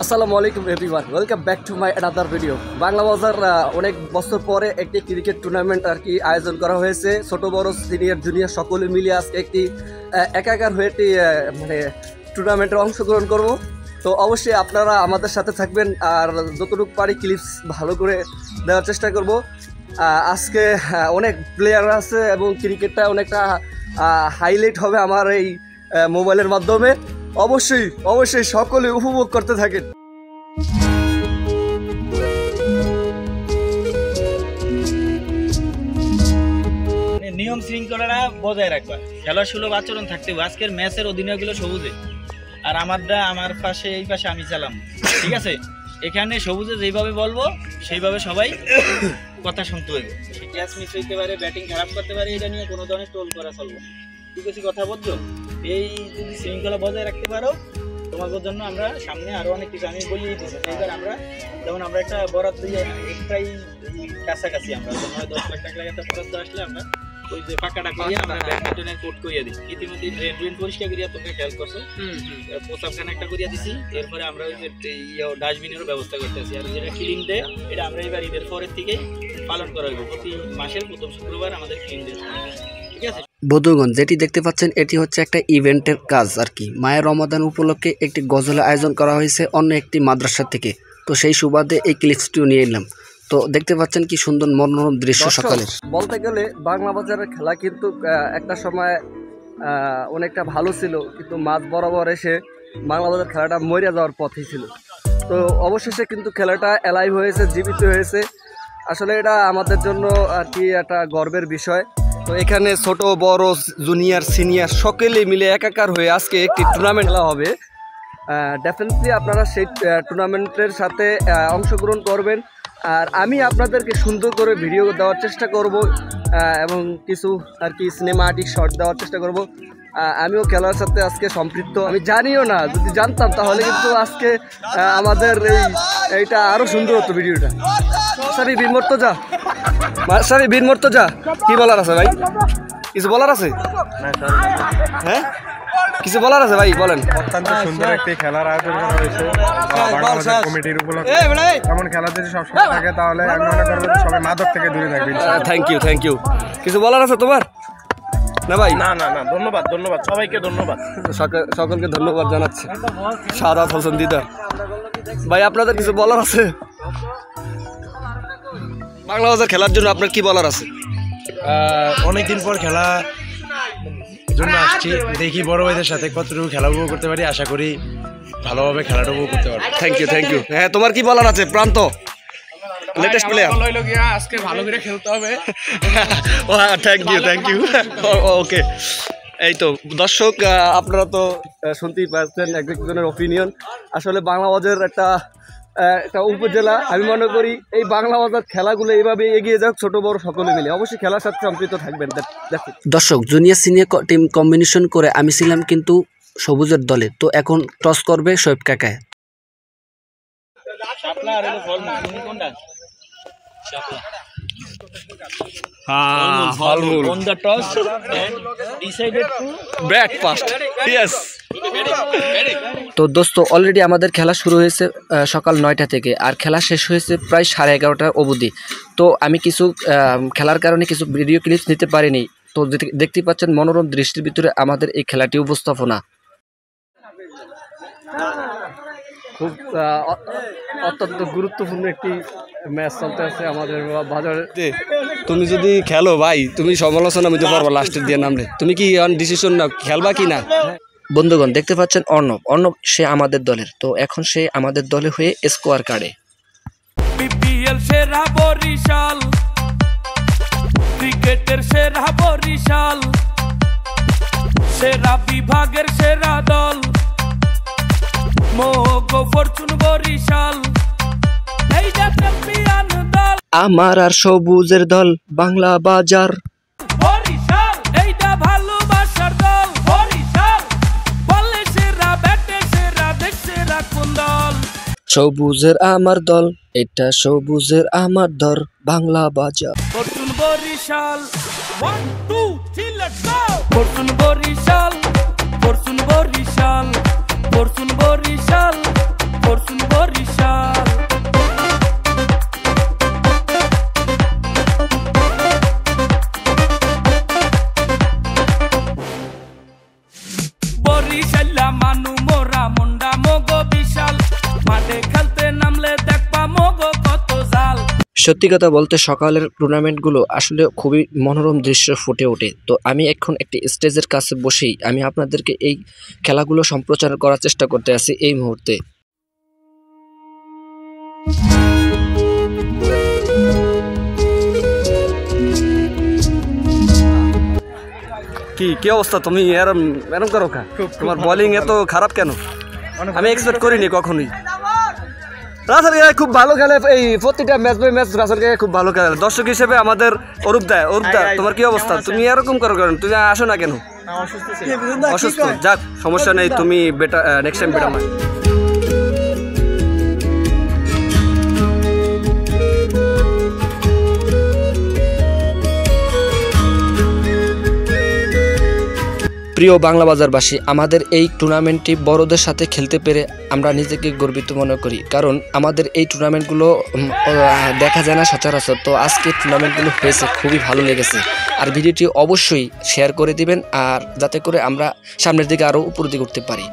আসসালামু আলাইকুম everyone, welcome back to my another video. Bangla বাজার অনেক বছর পরে একটি ক্রিকেট টুর্নামেন্ট আর কি আয়োজন করা হয়েছে। ছোট বড় সিনিয়র জুনিয়র সকলে মিলিয়ে আজকে একটি একাকার হয়ে একটি মানে টুর্নামেন্টে অংশগ্রহণ করব। তো অবশ্যই আপনারা আমাদের সাথে থাকবেন আর যতটুকু পারি ক্লিপস ভালো করে দেওয়ার চেষ্টা করব। আজকে অনেক প্লেয়ার আছে এবং ক্রিকেটটা অনেকটা হাইলাইট হবে আমার এই মোবাইলের মাধ্যমে। অবশ্যই অবশ্যই সকলে উপভোগ করতে থাকেন। নিয়ম শৃঙ্খলাটা বজায় রাখবা, খেলার সুলভ আচরণ থাকতে হবে। আজকের ম্যাচের অধিনায়কগুলো সবুজে আর আমার পাশে এই পাশে আমি চালাম, ঠিক আছে? এখানে সবুজে যেভাবে বলবো সেইভাবে সবাই কথা শুনতে হবে। ক্যাচ মিস হইতে পারে, ব্যাটিং খারাপ করতে পারে, এটা নিয়ে কোনো ধরনের টোল করা চলবে। ঠিক আছে, কথা বলছো? এই যদি শৃঙ্খলা বজায় রাখতে পারো তোমাদের জন্য আমরা সামনে আরো অনেক কিছু আমি বলি। এইবার আমরা যেমন আমরা একটা বরাদ্দ দিয়ে একটাই কাছাকাছি আমরা 10 লাখ টাকা একটা বরাদ্দ আসলে আমরা ওই যে পাকাটা করিয়ে আমরা ব্যাডমিন্টনের কোর্ট করিয়ে দিই। ইতিমধ্যে ড্রেন পরিষ্কার করিয়া তোকে খেয়াল করছো, প্রসাবখানা একটা করিয়া দিছি। এরপরে আমরা ওই যে ডাস্টবিনেরও ব্যবস্থা করতেছি। আর যেটা ক্লিন ডে, এটা আমরা এবার ঈদের পরের থেকে পালন করা হইব। প্রতি মাসের প্রথম শুক্রবার আমাদের ক্লিন ডে, ঠিক আছে? বন্ধুগণ, যেটি দেখতে পাচ্ছেন এটি হচ্ছে একটা ইভেন্টের কাজ আর কি। মায়ের রমাদান উপলক্ষে একটি গজলের আয়োজন করা হয়েছে অন্য একটি মাদ্রাসা থেকে। তো সেই সুবাদে এই ক্লিপসটিও নিয়ে এলাম। তো দেখতে পাচ্ছেন কি সুন্দর মনোরম দৃশ্য সকালের। বলতে গেলে বাংলা বাজারের খেলা কিন্তু একটা সময় অনেকটা ভালো ছিল, কিন্তু মাঝ বরাবর এসে বাংলা বাজার খেলাটা মরে যাওয়ার পথেই ছিল। তো অবশেষে কিন্তু খেলাটা অ্যালাইভ হয়েছে, জীবিত হয়েছে। আসলে এটা আমাদের জন্য আর কি একটা গর্বের বিষয়। তো এখানে ছোট বড় জুনিয়র সিনিয়র সকলে মিলে একাকার হয়ে আজকে একটি টুর্নামেন্ট খেলা হবে। ডেফিনেটলি আপনারা সেই টুর্নামেন্টের সাথে অংশগ্রহণ করবেন। আর আমি আপনাদেরকে সুন্দর করে ভিডিও দেওয়ার চেষ্টা করব এবং কিছু আর কি সিনেমাটিক শট দেওয়ার চেষ্টা করব। আমিও খেলার সাথে আজকে সম্পৃক্ত। আমি জানিও না, যদি জানতাম তাহলে কিন্তু আজকে আমাদের এইটা আরও সুন্দর হতো ভিডিওটা। সরি বীর মর্তজা, সরি বীর মর্তজা, কি বলার আছে ভাই? কিছু বলার আছে? হ্যাঁ, কিছু বলার আছে ভাই? বলেন। অত্যন্ত সুন্দর একটি খেলার আয়োজন করা হয়েছে বাংলাদেশ কমিটির উপলক্ষে। এমন খেলা যদি সবসময় থাকে তাহলে আমি মনে করবো সবাই মাদক থেকে দূরে থাকবে। Thank you. কিছু বলার আছে তোমার? না ভাই, না ধন্যবাদ সবাইকে, ধন্যবাদ সকলকে ধন্যবাদ জানাচ্ছি। সাদাত হোসেন দিদার ভাই, আপনাদের কিছু বলার আছে? বাংলা বাজার খেলার জন্য আপনার কি বলার আছে? অনেকদিন পর খেলা জন্য আসছি, দেখি বড় ভাইদের সাথে কতটুকু খেলা উপভোগ করতে পারি। আশা করি ভালোভাবে খেলাটা উপভোগ করতে পারি। Thank you. হ্যাঁ, তোমার কি বলার আছে প্রান্ত? লেটেস্ট প্লেয়ার আজকে ভালো করে খেলতে হবে। Thank you. ওকে, এই তো দর্শক, আপনারা তো শুনতেই পাচ্ছেন একজনের অপিনিয়ন। আসলে বাংলা বাজার একটা উপজেলা। আমি মনে করি এই বাংলা বাজার খেলাগুলো এইভাবে এগিয়ে যাক, ছোট বড় সকলে মিলে। অবশ্যই খেলার সাথে সম্পৃক্ত থাকবেন। দেখো দর্শক, জুনিয়র সিনিয়র টিম কম্বিনেশন করে আমি ছিলাম কিন্তু সবুজের দলে। তো এখন টস করবে শোয়েব কাকা। তো দোস্ত, অলরেডি আমাদের খেলা শুরু হয়েছে সকাল 9টা থেকে, আর খেলা শেষ হয়েছে প্রায় 11:30 অবধি। তো আমি কিছু খেলার কারণে কিছু ভিডিও ক্লিপস নিতে পারিনি। তো দেখতে পাচ্ছেন মনোরম দৃষ্টির ভিতরে আমাদের এই খেলাটি উপস্থাপনা। খুব অত্যন্ত গুরুত্বপূর্ণ একটি ম্যাচ চলতে আছে আমাদের বাজারে। তুমি যদি খেলো ভাই, তুমি সমালোচনা নিতে পারবো লাস্টের দিয়ে নামলে। তুমি কি ডিসিশন নাও খেলবা কি না? বন্ধুগণ, দেখতে পাচ্ছেন অর্ণব সে আমাদের দলের। তো এখন সে আমাদের দলে হয়ে স্কোয়ার কার্ডে। বিপিএল সেরা বরিশাল, ক্রিকেটের সেরা বরিশাল, সেরা বিভাগের সেরা দল মোগো ফরচুন বরিশাল, এইটা চ্যাম্পিয়ন দল আমার আর সবুজের দল বাংলা বাজার। বরিশাল এইটা ভালোবাসার দল, বরিশাল বলে সেরা, ব্যাটে সেরা, দেশ সেরা কোন দল? সবুজের আমার দল, এটা সবুজের আমার দল বাংলা বাজার। Fortune Barishal, 1 2 3 let's go. Fortune Barishal, fortune Barishal, fortune Barishal, fortune Barishal. বরিশাল্লা মানু মোরা মুন্ডা মগো বিশাল, মাঠে খেলতে নামলে দেখবা মগো কত জাল। সত্যি কথা বলতে সকালের টুর্নামেন্টগুলো আসলে খুবই মনোরম দৃশ্য ফুটে ওঠে। তো আমি এখন একটি স্টেজের কাছে বসেই আমি আপনাদেরকে এই খেলাগুলো সম্প্রচার করার চেষ্টা করতে আছি এই মুহূর্তে। কি অবস্থা? তুমি এরম এরম করো কা? তোমার বোলিং এত খারাপ কেন? আমি এক্সপেক্ট করিনি কখনোই। রাসেল গায়ে খুব ভালো খেলে, এই প্রতিটা ম্যাচ বাই ম্যাচ রাসেল গায়ে খুব ভালো খেলে। দর্শক হিসেবে আমাদের অরূপ দা, তোমার কি অবস্থা? তুমি এরকম করো কেন? তুমি আসো না কেন? অসুস্থ? যাক, সমস্যা নেই, তুমি বেটা নেক্সট টাইম বেটা। প্রিয় বাংলা বাজারবাসী, আমাদের এই টুর্নামেন্টটি বড়দের সাথে খেলতে পেরে আমরা নিজেকে গর্বিত মনে করি, কারণ আমাদের এই টুর্নামেন্টগুলো দেখা যায় না সচরাচর। তো আজকে টুর্নামেন্টগুলো হয়েছে, খুবই ভালো লেগেছে। আর ভিডিওটি অবশ্যই শেয়ার করে দিবেন, আর যাতে করে আমরা সামনের দিকে আরও উপর দিকে উঠতে পারি।